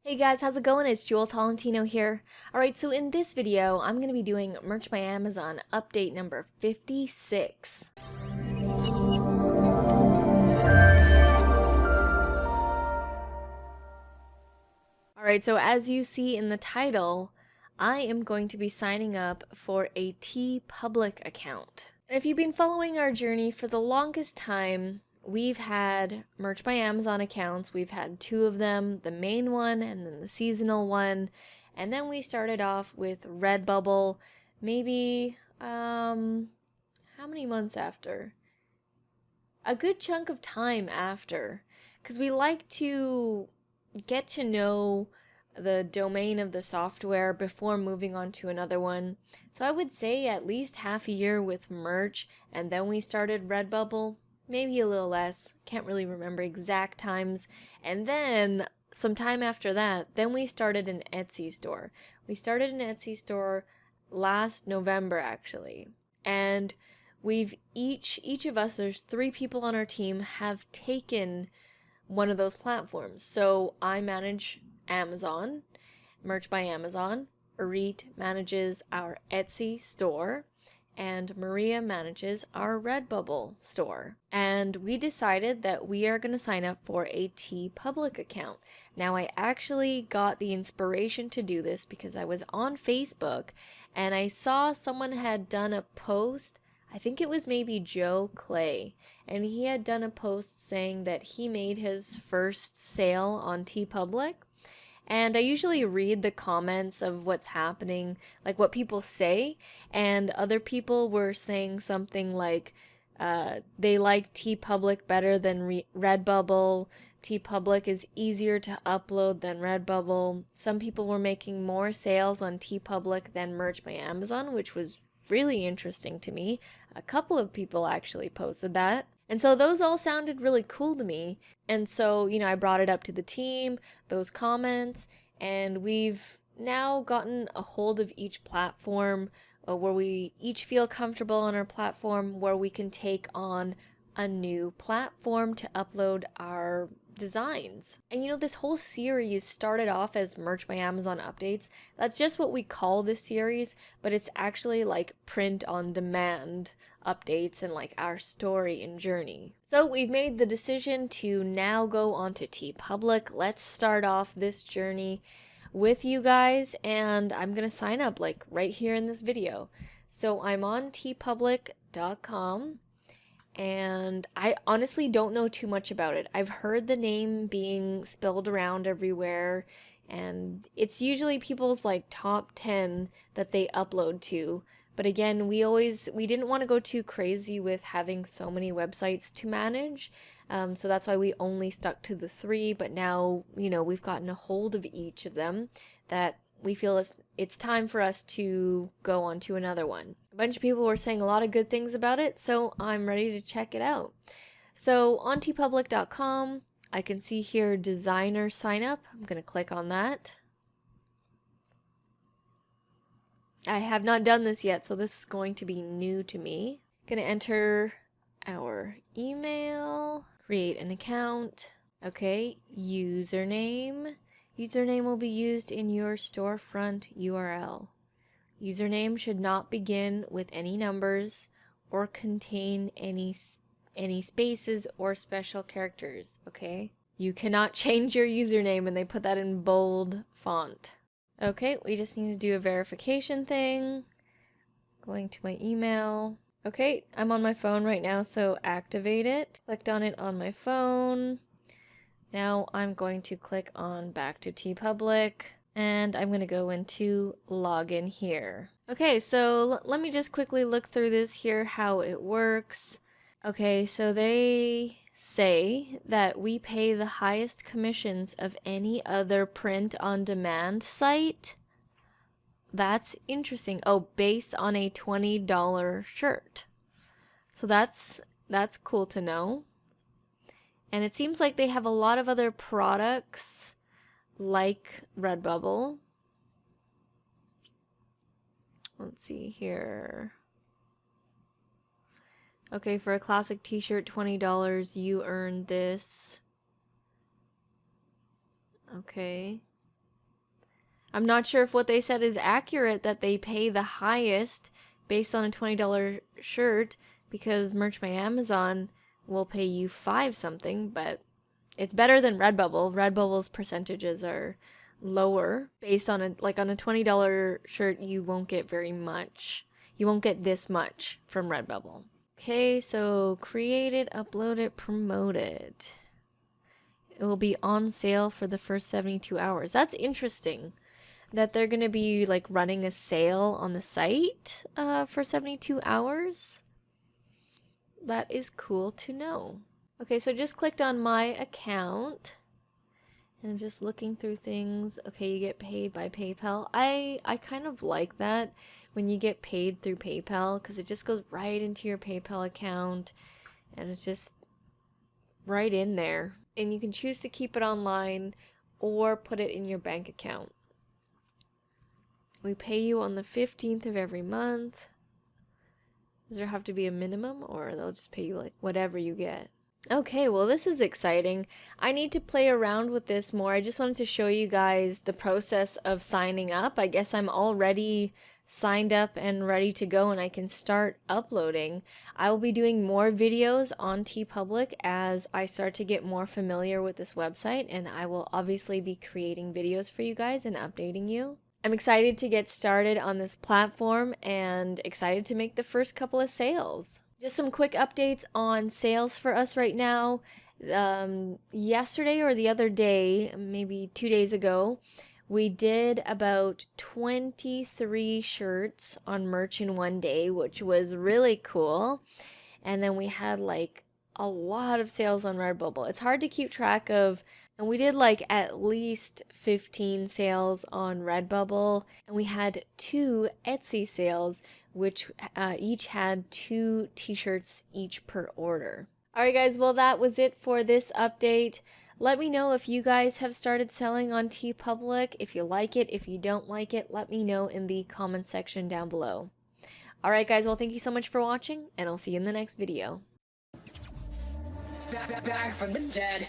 Hey guys, how's it going? It's Jewel Tolentino here. Alright, so in this video, I'm going to be doing Merch by Amazon update number 56. Alright, so as you see in the title, I am going to be signing up for a Teepublic account. And if you've been following our journey for the longest time, we've had Merch by Amazon accounts. We've had two of them, the main one and then the seasonal one. And then we started off with Redbubble, maybe, how many months after? A good chunk of time after. Because we like to get to know the domain of the software before moving on to another one. So I would say at least half a year with merch, and then we started Redbubble. Maybe a little less, can't really remember exact times. And then some time after that, then we started an Etsy store. We started an Etsy store last November actually. And we've each of us, there's 3 people on our team, have taken one of those platforms. So I manage Amazon, Merch by Amazon. Arit manages our Etsy store, and Maria manages our Redbubble store. And we decided that we are going to sign up for a Teepublic account. Now, I actually got the inspiration to do this because I was on Facebook and I saw someone had done a post. I think it was maybe Joe Clay, and he had done a post saying that he made his first sale on Teepublic. And I usually read the comments of what's happening, like what people say, and other people were saying something like they like Teepublic better than Redbubble. Teepublic is easier to upload than Redbubble. Some people were making more sales on Teepublic than Merch by Amazon, which was really interesting to me. A couple of people actually posted that. And so those all sounded really cool to me. And so, I brought it up to the team, those comments, and we've now gotten a hold of each platform where we each feel comfortable on our platform, where we can take on a new platform to upload our designs. And this whole series started off as Merch by Amazon updates. That's just what we call this series, but it's actually like print on demand updates and like our story and journey. So we've made the decision to now go on to Teepublic. Let's start off this journey with you guys, and I'm gonna sign up like right here in this video. So I'm on teepublic.com. And I honestly don't know too much about it. I've heard the name being spilled around everywhere, and it's usually people's like top 10 that they upload to. But again, we didn't want to go too crazy with having so many websites to manage. So that's why we only stuck to the 3, but now, we've gotten a hold of each of them that we feel it's time for us to go on to another one. A bunch of people were saying a lot of good things about it, so I'm ready to check it out. So on teepublic.com, I can see here designer sign up. I'm going to click on that. I have not done this yet, so this is going to be new to me. Going to enter our email, create an account. Okay, username. Username will be used in your storefront URL. Username should not begin with any numbers or contain any spaces or special characters, okay? You cannot change your username, and they put that in bold font. Okay, we just need to do a verification thing. Going to my email. Okay, I'm on my phone right now, so activate it. Clicked on it on my phone. Now I'm going to click on back to Teepublic, and I'm going to go into login here. Okay, so let me just quickly look through this here, how it works. Okay, so they say that we pay the highest commissions of any other print-on-demand site. That's interesting. Oh, based on a $20 shirt. So that's cool to know. And it seems like they have a lot of other products like Redbubble. Let's see here. Okay, for a classic t-shirt, $20, you earn this. Okay. I'm not sure if what they said is accurate, that they pay the highest based on a $20 shirt, because Merch by Amazon will pay you 5 something, but it's better than Redbubble. Redbubble's percentages are lower. Based on on a $20 shirt, you won't get very much. You won't get this much from Redbubble. Okay, so create it, upload it, promote it. It will be on sale for the first 72 hours. That's interesting that they're going to be like running a sale on the site for 72 hours. That is cool to know. Okay, so just clicked on my account and I'm just looking through things. Okay, you get paid by PayPal. I kind of like that when you get paid through PayPal, because it just goes right into your PayPal account and it's just right in there. And you can choose to keep it online or put it in your bank account. We pay you on the 15th of every month. Does there have to be a minimum, or they'll just pay you like whatever you get? Okay, well, this is exciting. I need to play around with this more. I just wanted to show you guys the process of signing up. I guess I'm already signed up and ready to go, and I can start uploading. I will be doing more videos on Teepublic as I start to get more familiar with this website, and I will obviously be creating videos for you guys and updating you. I'm excited to get started on this platform and excited to make the first couple of sales. Just some quick updates on sales for us right now. Yesterday or the other day, maybe 2 days ago, we did about 23 shirts on merch in one day, which was really cool. And then we had like a lot of sales on Redbubble. It's hard to keep track of, and we did like at least 15 sales on Redbubble, and we had 2 Etsy sales, which each had 2 t-shirts each per order. Alright guys, well that was it for this update. Let me know if you guys have started selling on Teepublic. If you like it, if you don't like it, let me know in the comment section down below. Alright guys, well thank you so much for watching, and I'll see you in the next video. Back from the dead.